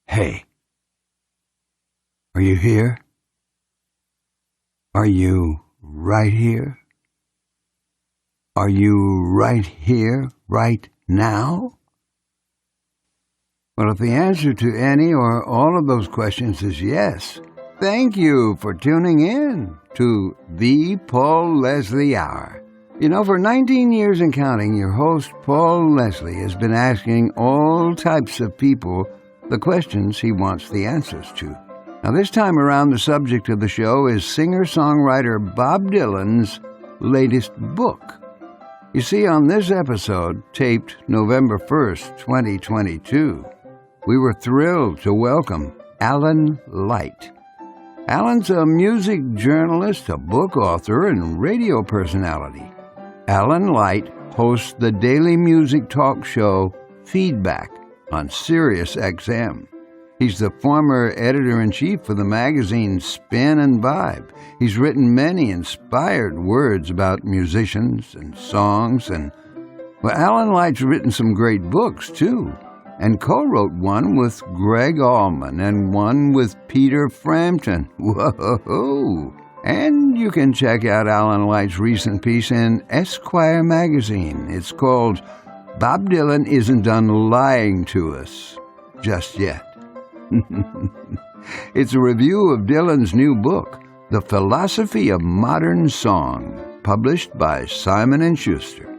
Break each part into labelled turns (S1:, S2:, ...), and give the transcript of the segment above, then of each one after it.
S1: Hey, are you here? Are you right here? Are you right here, right now? Well, if the answer to any or all of those questions is yes, thank you for tuning in to The Paul Leslie Hour. You know, for 19 years and counting, your host, Paul Leslie, has been asking all types of people the questions he wants the answers to. Now, this time around, the subject of the show is singer-songwriter Bob Dylan's latest book. You see, on this episode, taped November 1st, 2022, we were thrilled to welcome Alan Light. Alan's a music journalist, a book author, and radio personality. Alan Light hosts the daily music talk show Feedback on Sirius XM. He's the former editor-in-chief for the magazine Spin and Vibe. He's written many inspired words about musicians and songs, and, well, Alan Light's written some great books, too, and co-wrote one with Gregg Allman and one with Peter Frampton. Whoa! And you can check out Alan Light's recent piece in Esquire magazine. It's called Bob Dylan Isn't Done Lying to Us Just Yet. It's a review of Dylan's new book, The Philosophy of Modern Song, published by Simon & Schuster.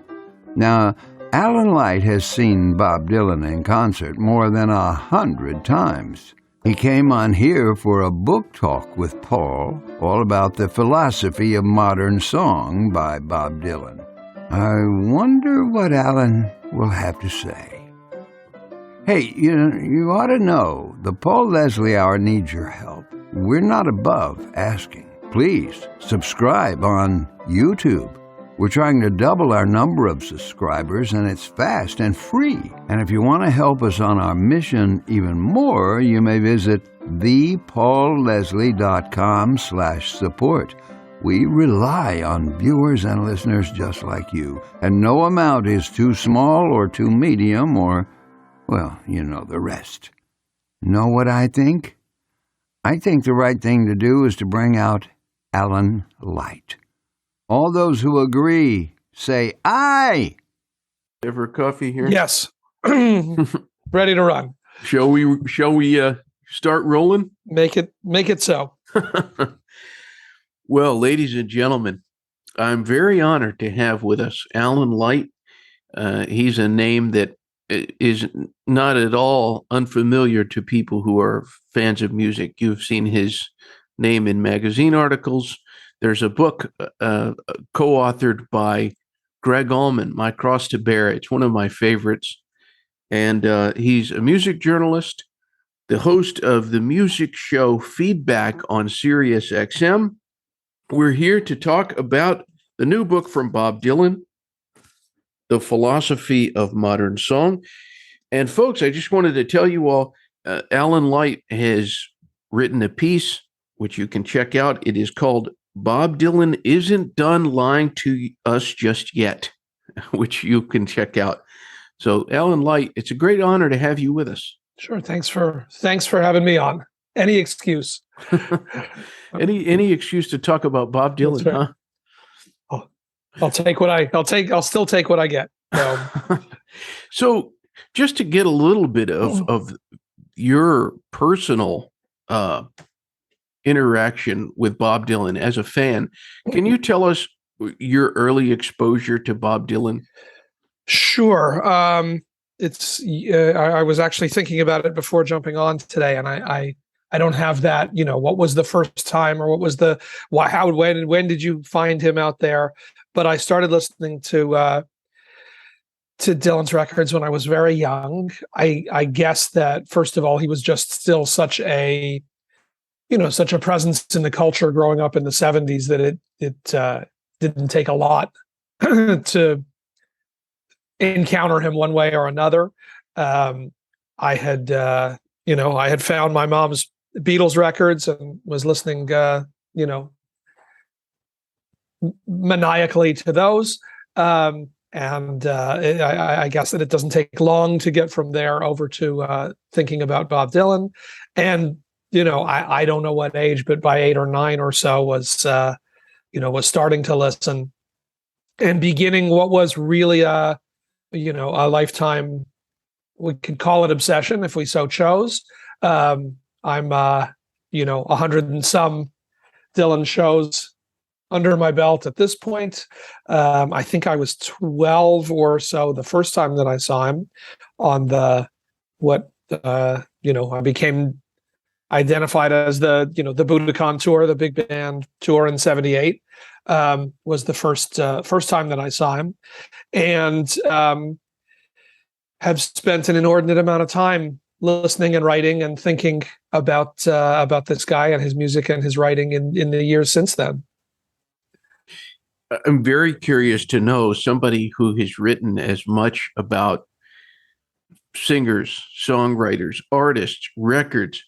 S1: Now, Alan Light has seen Bob Dylan in concert more than 100 times. He came on here for a book talk with Paul, all about the philosophy of modern song by Bob Dylan. I wonder what Alan will have to say. Hey, you ought to know, the Paul Leslie Hour needs your help. We're not above asking. Please subscribe on YouTube. We're trying to double our number of subscribers, and it's fast and free. And if you want to help us on our mission even more, you may visit thepaulleslie.com/support. We rely on viewers and listeners just like you, and no amount is too small or too medium or, well, you know the rest. Know what I think? I think the right thing to do is to bring out Alan Light. All those who agree, say aye.
S2: Ever coffee here?
S3: Yes. Ready to run.
S2: Shall we start rolling?
S3: Make it so.
S2: Well, ladies and gentlemen, I'm very honored to have with us Alan Light. He's a name that is not at all unfamiliar to people who are fans of music. You've seen his name in magazine articles. There's a book co-authored by Gregg Allman, My Cross to Bear. It's one of my favorites. And he's a music journalist, the host of the music show Feedback on Sirius XM. We're here to talk about the new book from Bob Dylan, The Philosophy of Modern Song. And folks, I just wanted to tell you all, Alan Light has written a piece, which you can check out. It is called Bob Dylan Isn't Done Lying to Us Just Yet, which you can check out. So, Alan Light, it's a great honor to have you with us.
S3: Sure. Thanks for having me on. Any excuse.
S2: Any excuse to talk about Bob Dylan,
S3: right.
S2: huh?
S3: I'll still take what I get.
S2: So, just to get a little bit of your personal interaction with Bob Dylan as a fan, can you tell us your early exposure to Bob Dylan?
S3: Sure. I was actually thinking about it before jumping on today, and I don't have that, what was the first time, or what was when did you find him out there? But I started listening to Dylan's records when I was very young. I guess that, first of all, he was just still such a presence in the culture growing up in the 70s that it didn't take a lot to encounter him one way or another. I had found my mom's Beatles records and was listening, maniacally to those. And I guess that it doesn't take long to get from there over to thinking about Bob Dylan. And, I don't know what age, but by 8 or 9 or so was starting to listen and beginning what was really a lifetime, we could call it obsession if we so chose. I'm 100 and some Dylan shows under my belt at this point. I think I was 12 or so the first time that I saw him on I became identified as the Budokan tour, the big band tour in '78, was the first time that I saw him, and have spent an inordinate amount of time listening and writing and thinking about this guy and his music and his writing in the years since then.
S2: I'm very curious to know, somebody who has written as much about singers, songwriters, artists, records,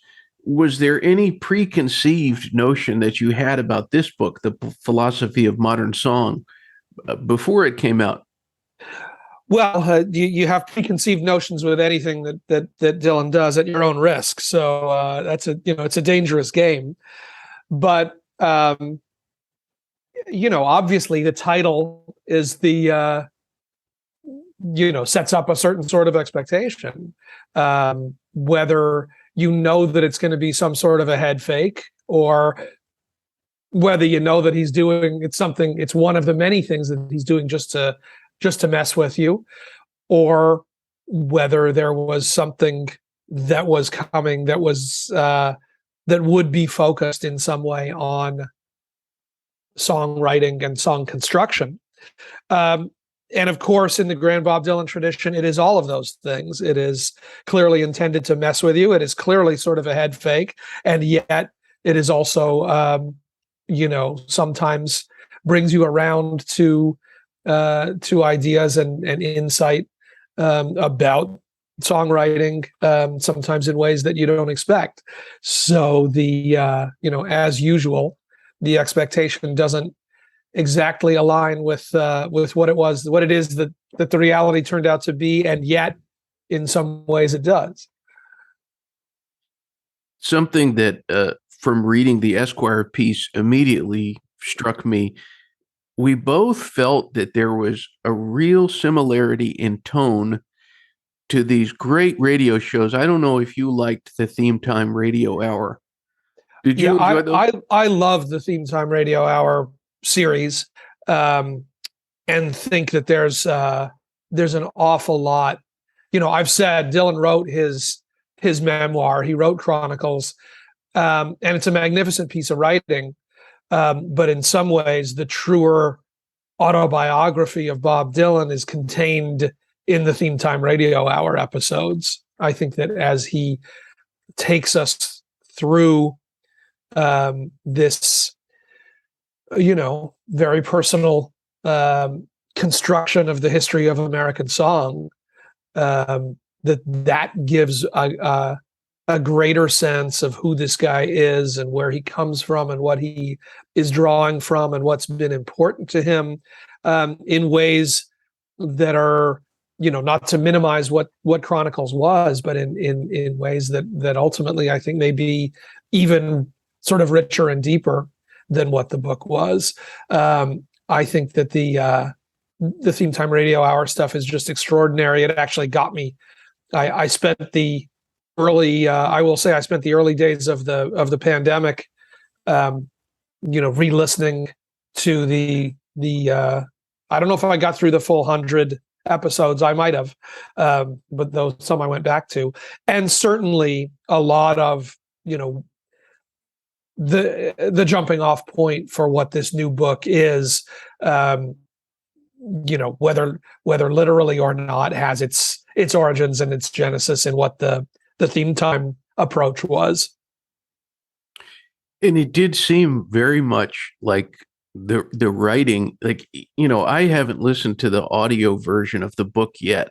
S2: was there any preconceived notion that you had about this book, The Philosophy of Modern Song, before it came out?
S3: Well, you have preconceived notions with anything that Dylan does at your own risk. So that's it's a dangerous game. But obviously the title is the sets up a certain sort of expectation, whether that it's going to be some sort of a head fake, or whether that he's doing it's one of the many things that he's doing just to mess with you, or whether there was something that was coming that was that would be focused in some way on songwriting and song construction. And of course, in the grand Bob Dylan tradition, it is all of those things. It is clearly intended to mess with you. It is clearly sort of a head fake. And yet it is also, sometimes brings you around to ideas and insight about songwriting, sometimes in ways that you don't expect. So as usual, the expectation doesn't exactly align with what it is that the reality turned out to be, and yet in some ways it does.
S2: Something that from reading the Esquire piece immediately struck me. We both felt that there was a real similarity in tone to these great radio shows. I don't know if you liked the Theme Time Radio Hour. Did you enjoy those?
S3: I love the Theme Time Radio Hour series, and think that there's an awful lot. I've said Dylan wrote his memoir. He wrote Chronicles, and it's a magnificent piece of writing. But in some ways, the truer autobiography of Bob Dylan is contained in the Theme Time Radio Hour episodes. I think that as he takes us through this, very personal construction of the history of American song, that gives a greater sense of who this guy is and where he comes from and what he is drawing from and what's been important to him, in ways that are, not to minimize what Chronicles was, but in ways that ultimately I think may be even sort of richer and deeper than what the book was. I think that the Theme Time Radio Hour stuff is just extraordinary. It actually got me. I spent the early days of the pandemic, re-listening to the I don't know if I got through the full 100 episodes. I might have, but those some I went back to, and certainly a lot of the jumping off point for what this new book is, whether literally or not, has its origins and its genesis in what the Theme Time approach was.
S2: And it did seem very much like the writing, like, I haven't listened to the audio version of the book yet,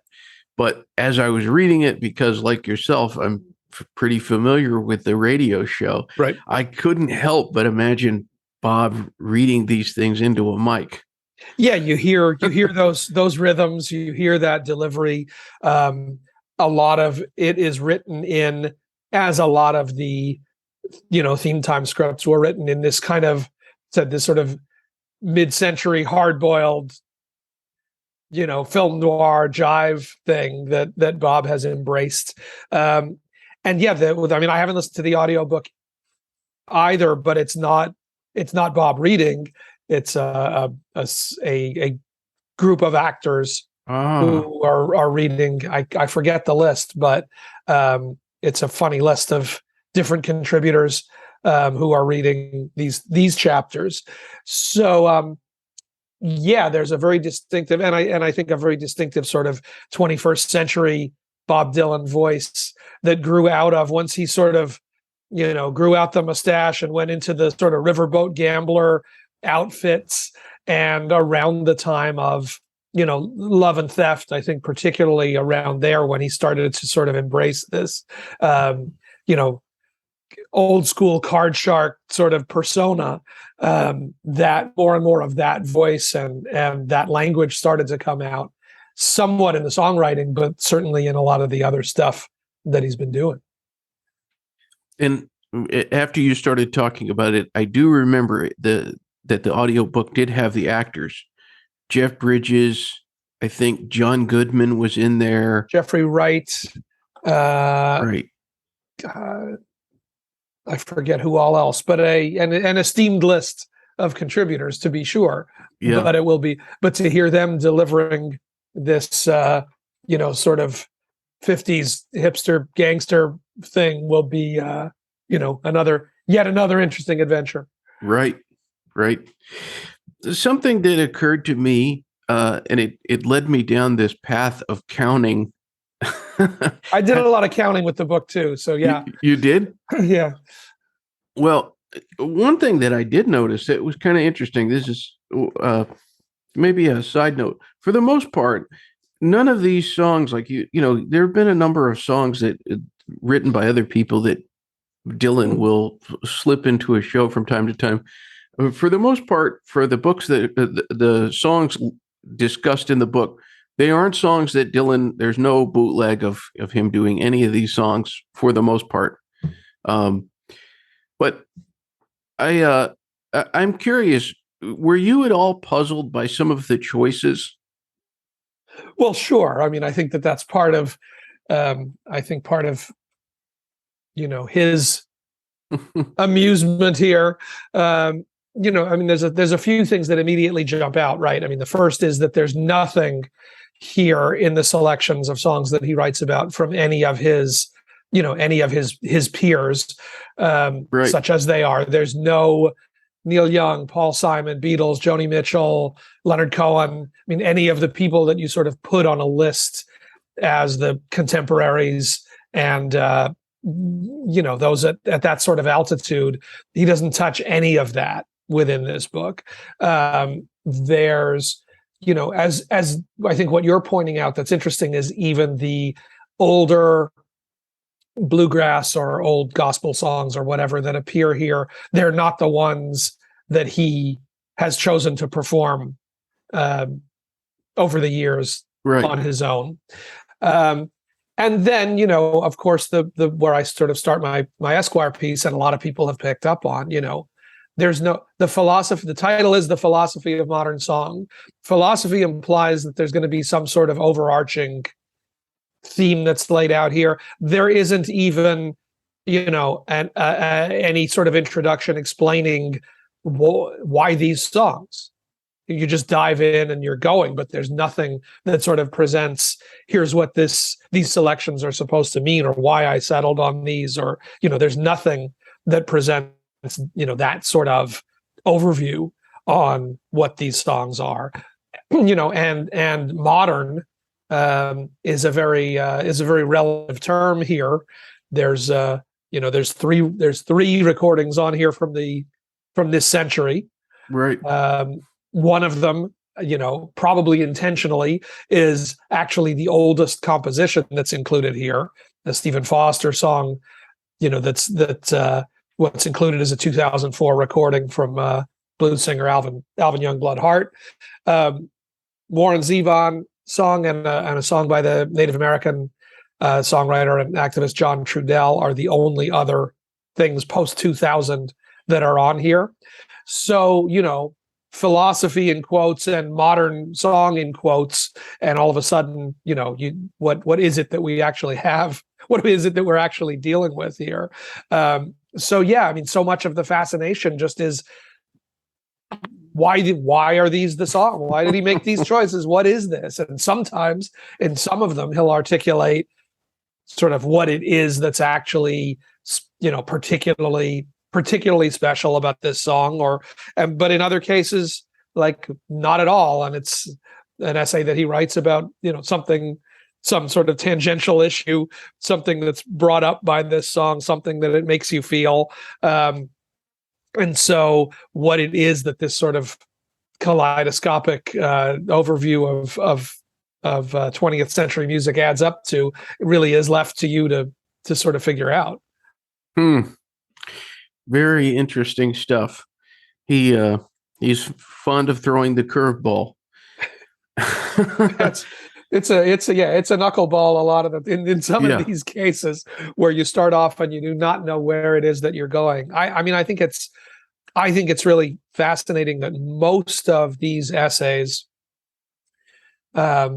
S2: but as I was reading it, because like yourself, I'm pretty familiar with the radio show,
S3: right?
S2: I couldn't help but imagine Bob reading these things into a mic.
S3: Yeah, you hear those rhythms, you hear that delivery. A lot of it is written in, as a lot of the theme time scripts were written in, this kind of this sort of mid-century hard-boiled film noir jive thing that Bob has embraced. And yeah, I haven't listened to the audiobook either, but it's not Bob reading. It's a group of actors who are reading. I forget the list, but it's a funny list of different contributors who are reading these chapters. So yeah, there's a very distinctive, and I think a very distinctive sort of 21st century Bob Dylan voice that grew out of, once he sort of grew out the mustache and went into the sort of riverboat gambler outfits, and around the time of Love and Theft, I think particularly around there when he started to sort of embrace this old school card shark sort of persona, that more and more of that voice and that language started to come out somewhat in the songwriting, but certainly in a lot of the other stuff that he's been doing.
S2: And after you started talking about it, I do remember that the audiobook did have the actors. Jeff Bridges, I think John Goodman was in there.
S3: Jeffrey Wright.
S2: Right.
S3: I forget who all else, but an esteemed list of contributors, to be sure.
S2: Yeah.
S3: But it will be. But to hear them delivering this, sort of 50s hipster gangster thing will be, yet another interesting adventure.
S2: Right. Something that occurred to me, and it led me down this path of counting.
S3: I did a lot of counting with the book too. So yeah.
S2: You did?
S3: Yeah.
S2: Well, one thing that I did notice that was kind of interesting. This is maybe a side note. For the most part, none of these songs, like there have been a number of songs that written by other people that Dylan will slip into a show from time to time. For the most part, for the books that the songs discussed in the book, they aren't songs that Dylan. There's no bootleg of him doing any of these songs for the most part. But I'm curious, were you at all puzzled by some of the choices?
S3: Well, sure. I mean, I think that's part of, his amusement here. There's a few things that immediately jump out, right? I mean, the first is that there's nothing here in the selections of songs that he writes about from any of his peers,
S2: right,
S3: such as they are. There's no Neil Young, Paul Simon, Beatles, Joni Mitchell, Leonard Cohen. I mean, any of the people that you sort of put on a list as the contemporaries and, those at that sort of altitude. He doesn't touch any of that within this book. There's, as I think what you're pointing out that's interesting is even the older bluegrass or old gospel songs or whatever that appear here, they're not the ones that he has chosen to perform over the years, right, on his own. And then, of course, the where I sort of start my Esquire piece, and a lot of people have picked up on, there's the philosophy. The title is The Philosophy of Modern Song. Philosophy implies that there's going to be some sort of overarching theme that's laid out here. There isn't even, any sort of introduction explaining why these songs. You just dive in and you're going, but there's nothing that sort of presents, here's what these selections are supposed to mean, or why I settled on these, or, there's nothing that presents, that sort of overview on what these songs are, and modern is a very relative term here. There's three recordings on here from this century.
S2: Right.
S3: One of them, probably intentionally, is actually the oldest composition that's included here, the Stephen Foster song. What's included is a 2004 recording from blues singer Alvin Youngblood Hart. Warren Zevon song and a song by the Native American songwriter and activist John Trudell are the only other things post 2000 that are on here. So, philosophy in quotes and modern song in quotes, and all of a sudden, what is it that we actually have? What is it that we're actually dealing with here? So much of the fascination just is, why are these the song? Why did he make these choices? What is this? And sometimes in some of them, he'll articulate sort of what it is that's actually, particularly special about this song, but in other cases, like, not at all. And it's an essay that he writes about, some sort of tangential issue, something that's brought up by this song, something that it makes you feel. And so what it is that this sort of kaleidoscopic overview of 20th century music adds up to, it really is left to you to sort of figure out.
S2: Very interesting stuff. He's fond of throwing the curveball.
S3: It's a knuckleball a lot of them in some of these cases, where you start off and you do not know where it is that you're going. I think it's really fascinating that most of these essays are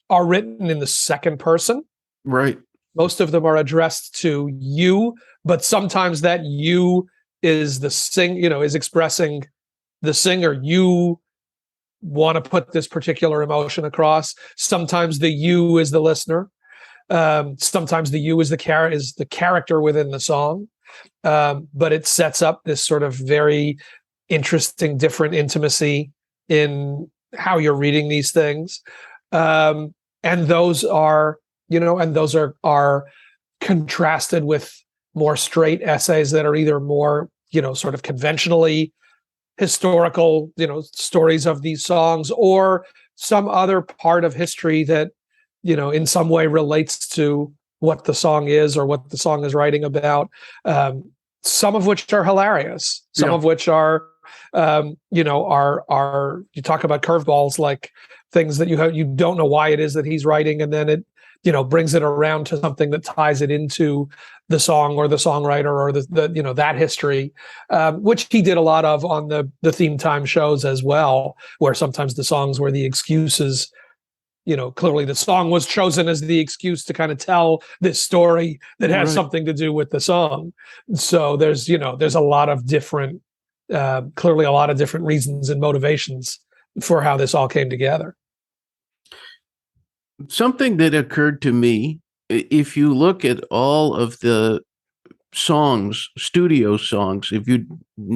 S3: written in the second person.
S2: Right.
S3: Most of them are addressed to you, but sometimes that you is is expressing the singer. You want to put this particular emotion across. Sometimes the you is the listener. Sometimes the you is the character within the song. But it sets up this sort of very interesting, different intimacy in how you're reading these things. And those are contrasted with more straight essays that are either more, sort of conventionally historical, stories of these songs, or some other part of history that, in some way relates to what the song is or what the song is writing about. Some of which are hilarious, some of which are, you talk about curveballs, like things that you don't know why it is that he's writing, and then it, brings it around to something that ties it into the song or the songwriter or the that history, which he did a lot of on the theme time shows as well, where sometimes the songs were the excuses. Clearly the song was chosen as the excuse to kind of tell this story that has something to do with the song. So there's a lot of different, clearly a lot of different reasons and motivations for how this all came together.
S2: Something that occurred to me, if you look at all of the songs, studio songs, if you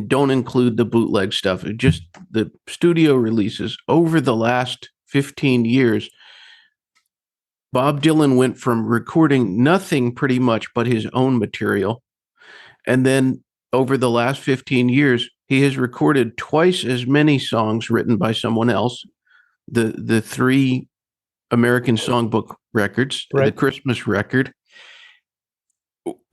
S2: don't include the bootleg stuff, just the studio releases over the last 15 years, Bob Dylan went from recording nothing pretty much but his own material. And then over the last 15 years, he has recorded twice as many songs written by someone else. The three American Songbook records, the Christmas record.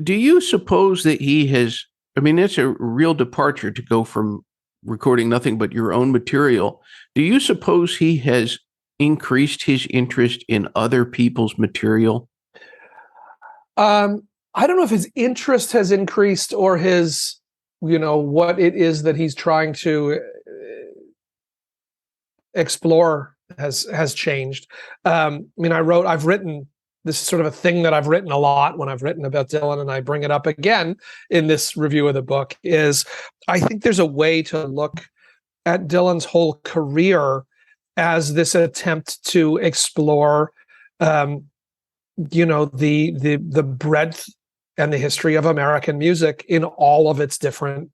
S2: Do you suppose that he has, it's a real departure to go from recording nothing but your own material. Do you suppose he has increased his interest in other people's material?
S3: I don't know if his interest has increased or his, what it is that he's trying to explore has changed. I've written, this is sort of a thing that I've written a lot when I've written about Dylan, and I bring it up again in this review of the book, is I think there's a way to look at Dylan's whole career as this attempt to explore, the breadth and the history of American music in all of its different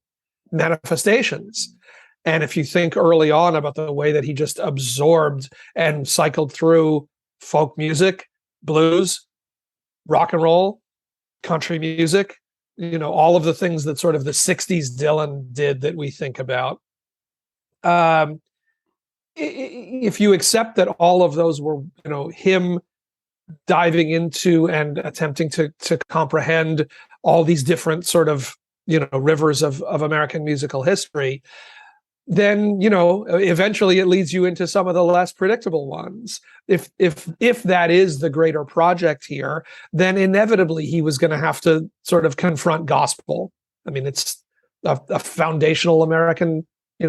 S3: manifestations. And if you think early on about the way that he just absorbed and cycled through folk music, blues, rock and roll, country music, all of the things that sort of the 60s Dylan did that we think about. If you accept that all of those were, him diving into and attempting to comprehend all these different sort of, rivers of American musical history, then eventually it leads you into some of the less predictable ones. If that is the greater project here, then inevitably he was going to have to sort of confront gospel. I mean, it's a foundational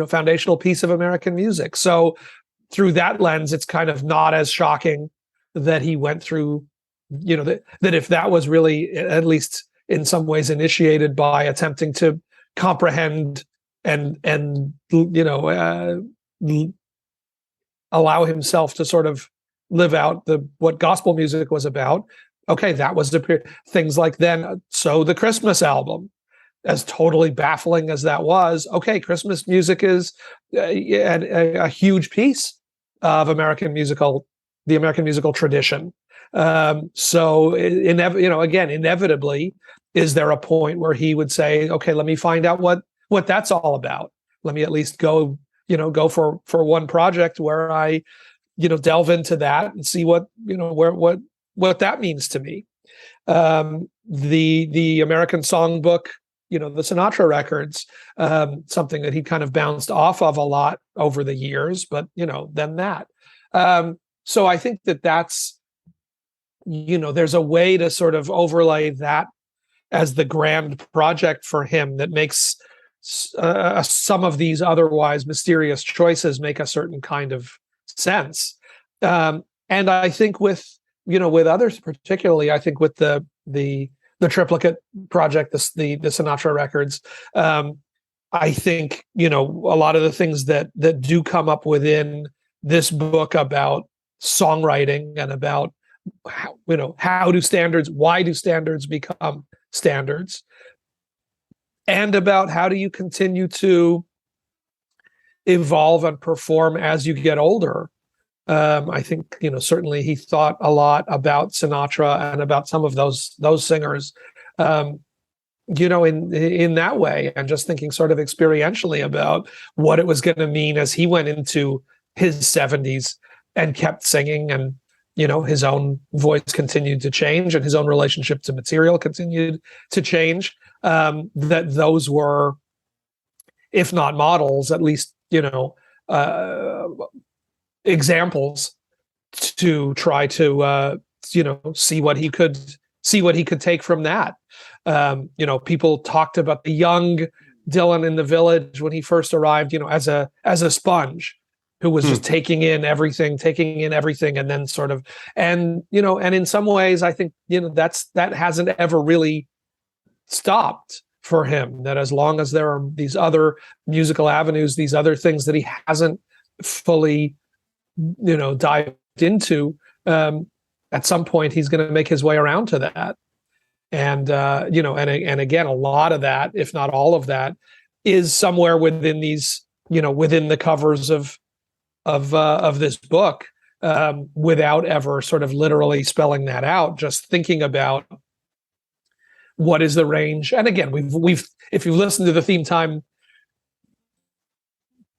S3: foundational piece of American music. So through that lens, it's kind of not as shocking that he went through, that if that was really, at least in some ways, initiated by attempting to comprehend and allow himself to sort of live out what gospel music was about. Okay, that was things like then. So the Christmas album, as totally baffling as that was, okay, Christmas music is a huge piece of the American musical tradition. So inevitably, is there a point where he would say, okay, let me find out what that's all about. Let me at least go for one project where I, delve into that and see what that means to me. The American Songbook, the Sinatra records, something that he kind of bounced off of a lot over the years, but then that. So I think that's, there's a way to sort of overlay that as the grand project for him that makes some of these otherwise mysterious choices make a certain kind of sense. And I think with others, particularly, I think with the triplicate project, the Sinatra records, I think, a lot of the things that do come up within this book about songwriting and about why do standards become standards, and about how do you continue to evolve and perform as you get older. I think, certainly he thought a lot about Sinatra and about some of those singers, in that way, and just thinking sort of experientially about what it was going to mean as he went into his 70s and kept singing, and his own voice continued to change and his own relationship to material continued to change. That those were, if not models, at least examples to try to see what he could take from that. People talked about the young Dylan in the Village when he first arrived, as a sponge who was just taking in everything, and then sort of, and in some ways, I think, that hasn't ever really stopped for him, that as long as there are these other musical avenues, these other things that he hasn't fully, dived into, at some point he's going to make his way around to that. And, and again, a lot of that, if not all of that, is somewhere within these, within the covers of this book, without ever sort of literally spelling that out, just thinking about what is the range. And again, we've if you've listened to the Theme Time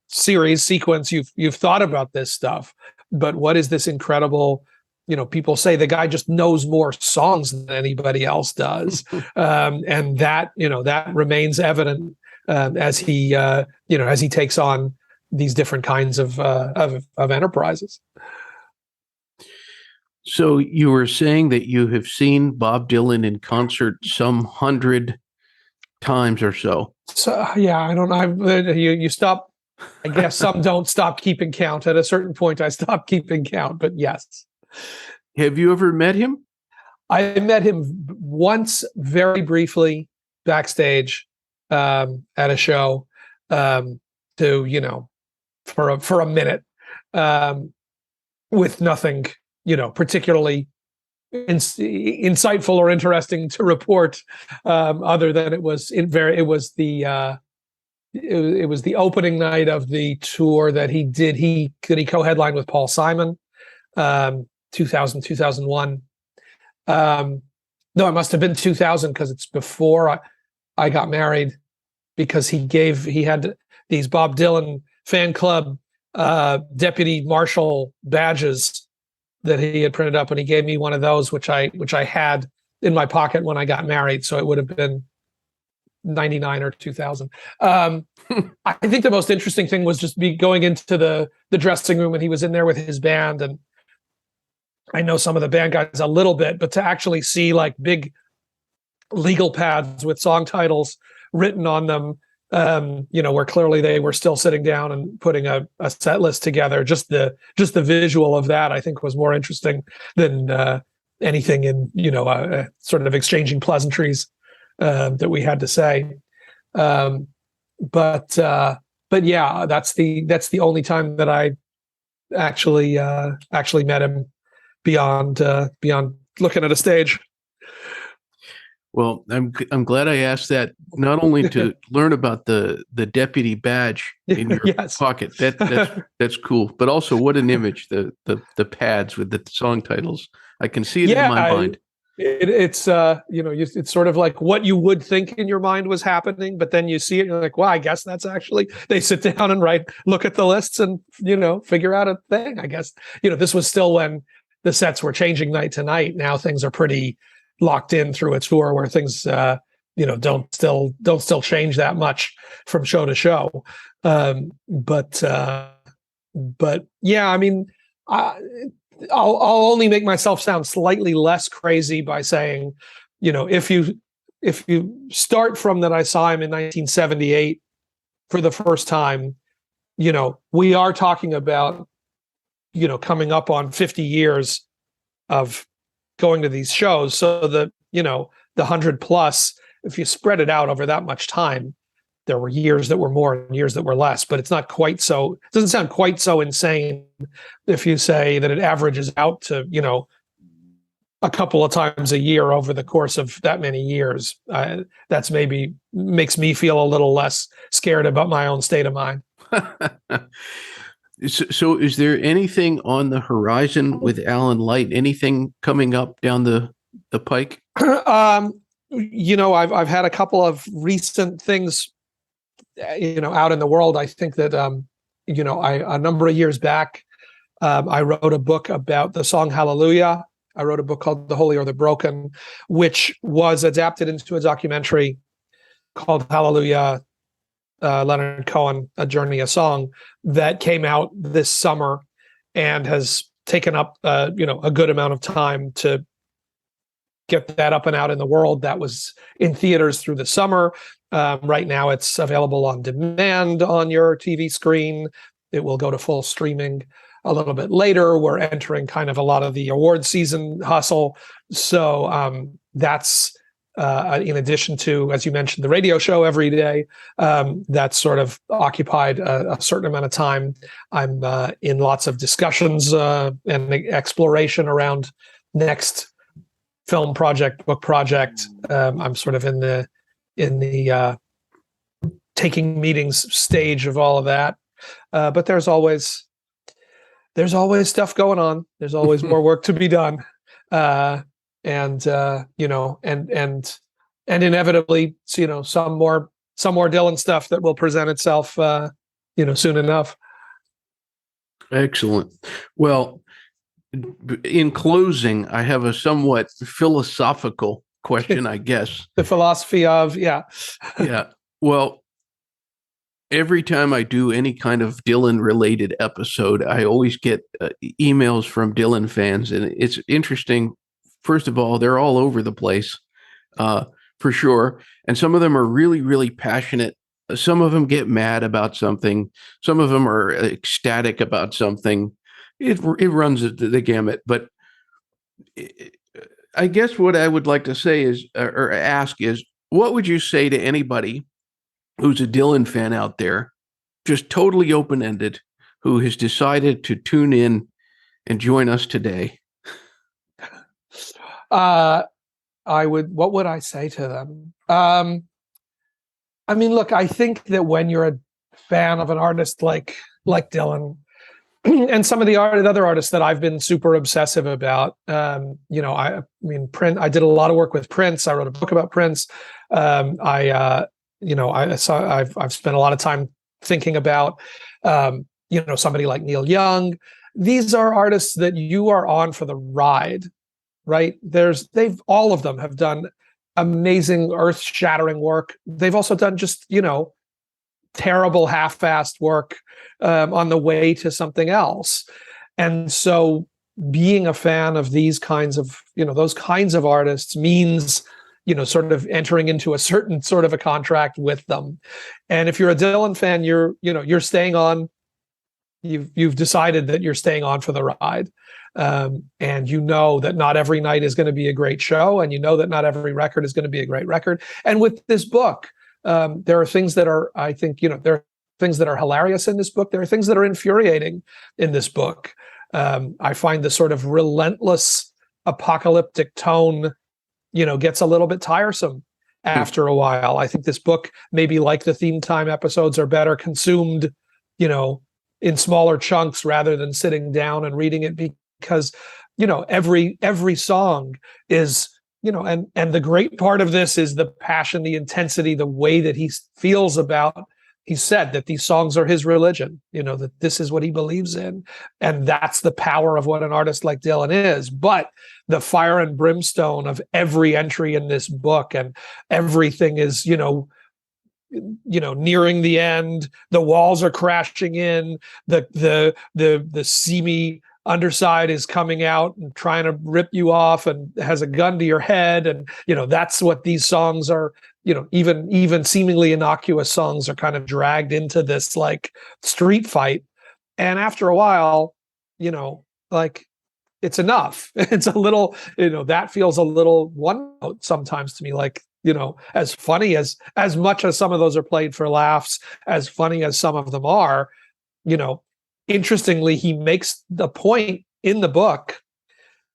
S3: series sequence, you've thought about this stuff. But what is this incredible, people say the guy just knows more songs than anybody else does. And that, that remains evident as he takes on these different kinds of enterprises.
S2: So you were saying that you have seen Bob Dylan in concert some 100 times or so.
S3: So yeah, I don't know. You stop. I guess some don't stop keeping count. At a certain point, I stopped keeping count. But yes.
S2: Have you ever met him?
S3: I met him once, very briefly, backstage at a show. For a minute, with nothing, particularly insightful or interesting to report, other than it was the opening night of the tour that he did. He co-headlined with Paul Simon, 2001. No, it must have been 2000 because it's before I got married, because he had these Bob Dylan fan club deputy marshal badges that he had printed up, and he gave me one of those, which I had in my pocket when I got married. So it would have been 99 or 2000. I think the most interesting thing was just going into the dressing room, and he was in there with his band, and I know some of the band guys a little bit, but to actually see like big legal pads with song titles written on them, where clearly they were still sitting down and putting a set list together. Just the visual of that, I think, was more interesting than anything in sort of exchanging pleasantries that we had to say. But yeah, that's the only time that I actually met him beyond looking at a stage.
S2: Well, I'm glad I asked that, not only to learn about the deputy badge in your
S3: Yes.
S2: pocket. That's cool, but also what an image, the pads with the song titles. I can see it in my mind.
S3: It's sort of like what you would think in your mind was happening, but then you see it and you're like, well, I guess that's actually, they sit down and look at the lists and figure out a thing. I guess this was still when the sets were changing night to night. Now things are pretty locked in through a tour where things don't still change that much from show to show. But yeah, I mean, I'll only make myself sound slightly less crazy by saying, if you start from that I saw him in 1978 for the first time, we are talking about coming up on 50 years of going to these shows. So the 100 plus, if you spread it out over that much time, there were years that were more and years that were less, but it's not quite so, it doesn't sound quite so insane if you say that it averages out to, a couple of times a year over the course of that many years. That's maybe makes me feel a little less scared about my own state of mind.
S2: So is there anything on the horizon with Alan Light? Anything coming up down the pike?
S3: I've had a couple of recent things, out in the world. I think that, a number of years back, I wrote a book about the song Hallelujah. I wrote a book called The Holy or the Broken, which was adapted into a documentary called Hallelujah, Leonard Cohen, A Journey, a Song, that came out this summer and has taken up, a good amount of time to get that up and out in the world. That was in theaters through the summer. Right now it's available on demand on your TV screen. It will go to full streaming a little bit later. We're entering kind of a lot of the award season hustle. So that's in addition to, as you mentioned, the radio show every day, that's sort of occupied a certain amount of time. I'm in lots of discussions and exploration around next film project, book project. I'm sort of in the taking meetings stage of all of that. But there's always stuff going on. There's always more work to be done. And inevitably, some more Dylan stuff that will present itself, soon enough.
S2: Excellent. Well, in closing, I have a somewhat philosophical question, I guess.
S3: The philosophy of, yeah.
S2: Yeah. Well, every time I do any kind of Dylan-related episode, I always get emails from Dylan fans, and it's interesting. First of all, they're all over the place, for sure. And some of them are really, really passionate. Some of them get mad about something. Some of them are ecstatic about something. It runs the gamut. But I guess what I would like to say is, or ask is, what would you say to anybody who's a Dylan fan out there, just totally open-ended, who has decided to tune in and join us today?
S3: What would I say to them? I mean, look, I think that when you're a fan of an artist like Dylan and some of the other artists that I've been super obsessive about, I mean, Prince, I did a lot of work with Prince. I wrote a book about Prince. I've spent a lot of time thinking about, somebody like Neil Young. These are artists that you are on for the ride. Right? All of them have done amazing, earth-shattering work. They've also done just, terrible half-assed work on the way to something else. And so being a fan of these kinds of, those kinds of artists means, sort of entering into a certain sort of a contract with them. And if you're a Dylan fan, you're staying on, you've decided that you're staying on for the ride. And you know that not every night is going to be a great show, and you know that not every record is going to be a great record. And with this book, there are things that are, I think, there are things that are hilarious in this book. There are things that are infuriating in this book. I find the sort of relentless apocalyptic tone, gets a little bit tiresome after a while. I think this book, maybe like the theme time episodes, are better consumed, in smaller chunks rather than sitting down and reading it, because, every song is, and the great part of this is the passion, the intensity, the way that he feels about, he said that these songs are his religion, that this is what he believes in. And that's the power of what an artist like Dylan is. But the fire and brimstone of every entry in this book, and everything is, nearing the end, the walls are crashing in, the seamy underside is coming out and trying to rip you off and has a gun to your head. And, that's what these songs are, even seemingly innocuous songs are kind of dragged into this like street fight. And after a while, like, it's enough. It's a little, that feels a little one note sometimes to me, like, as funny as much as some of those are played for laughs, as funny as some of them are, interestingly, he makes the point in the book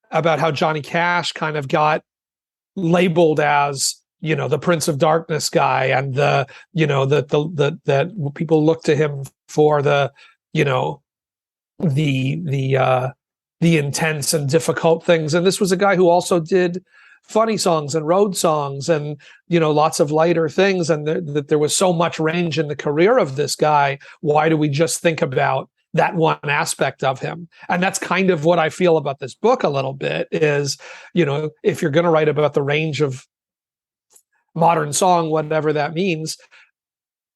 S3: about how Johnny Cash kind of got labeled as, the Prince of Darkness guy, and that people look to him for the intense and difficult things. And this was a guy who also did funny songs and road songs and, lots of lighter things. And that there was so much range in the career of this guy. Why do we just think about that one aspect of him? And that's kind of what I feel about this book a little bit is, if you're going to write about the range of modern song, whatever that means,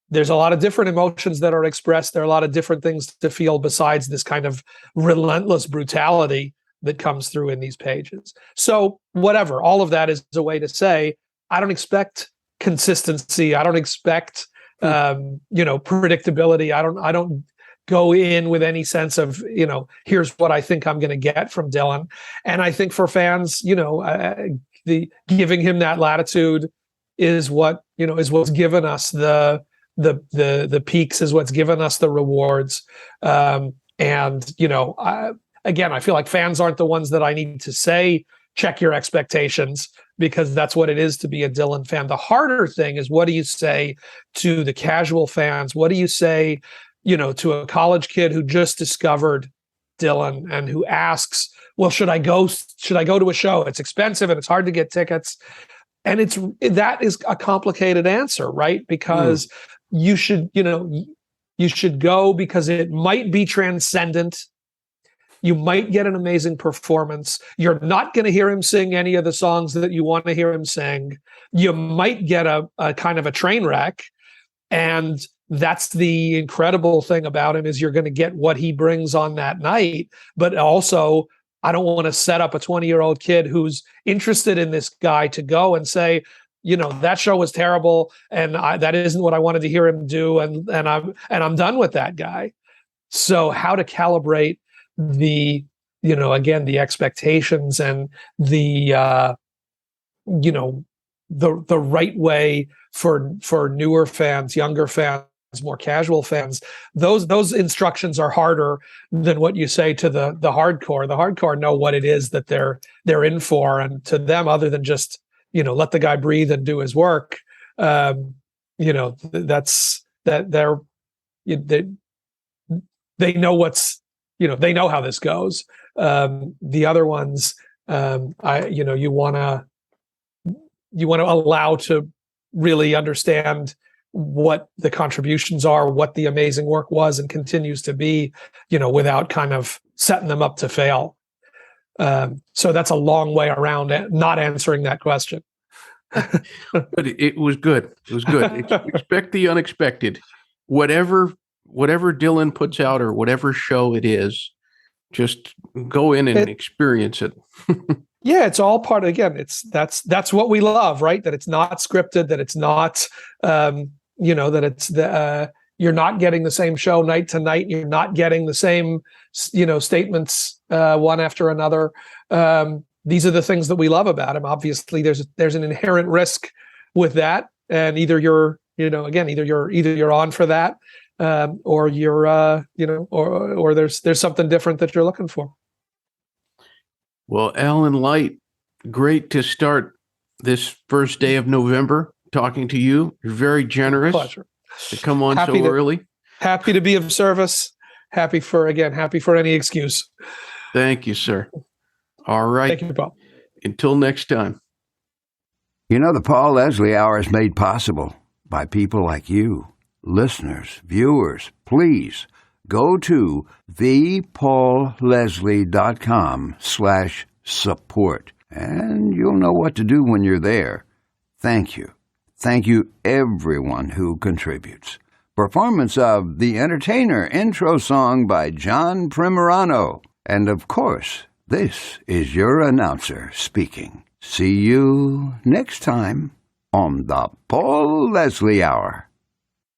S3: there's a lot of different emotions that are expressed. There are a lot of different things to feel besides this kind of relentless brutality that comes through in these pages. So whatever, all of that is a way to say, I don't expect consistency. I don't expect, predictability. I don't go in with any sense of, here's what I think I'm going to get from Dylan. And I think for fans, the giving him that latitude is what, is what's given us the peaks, is what's given us the rewards. Again, I feel like fans aren't the ones that I need to say, check your expectations, because that's what it is to be a Dylan fan. The harder thing is, what do you say to the casual fans? What do you say, to a college kid who just discovered Dylan and who asks, well, should I go to a show? It's expensive and it's hard to get tickets. And that is a complicated answer, right? Because you should go because it might be transcendent. You might get an amazing performance. You're not going to hear him sing any of the songs that you want to hear him sing. You might get a kind of a train wreck. And that's the incredible thing about him, is you're going to get what he brings on that night. But also, I don't want to set up a 20-year-old kid who's interested in this guy to go and say, that show was terrible, and that isn't what I wanted to hear him do, and I'm done with that guy. So how to calibrate the expectations and the right way for newer fans, younger fans, more casual fans. Those instructions are harder than what you say to the hardcore. The hardcore know what it is that they're in for, and to them, other than just let the guy breathe and do his work, that's that they know what's they know how this goes. The other ones, you want to allow to really understand what the contributions are, what the amazing work was and continues to be, without kind of setting them up to fail. So that's a long way around not answering that question.
S2: But it was good. It was good. Expect the unexpected. Whatever Dylan puts out or whatever show it is, just go in and experience it.
S3: Yeah, it's all part of, again, that's what we love, right? That it's not scripted, that it's not that it's you're not getting the same show night to night, you're not getting the same statements one after another. These are the things that we love about him. Obviously there's an inherent risk with that, and either you're on for that, or you're or there's something different that you're looking for.
S2: Well, Alan Light, great to start this first day of November talking to you. You're very generous.
S3: Pleasure.
S2: To come on so early.
S3: Happy to be of service. Happy for any excuse.
S2: Thank you, sir. All right.
S3: Thank you, Paul.
S2: Until next time.
S1: The Paul Leslie Hour is made possible by people like you, listeners, viewers. Please go to thepaulleslie.com/support, and you'll know what to do when you're there. Thank you. Thank you, everyone who contributes. Performance of The Entertainer intro song by John Primorano. And of course, this is your announcer speaking. See you next time on the Paul Leslie Hour.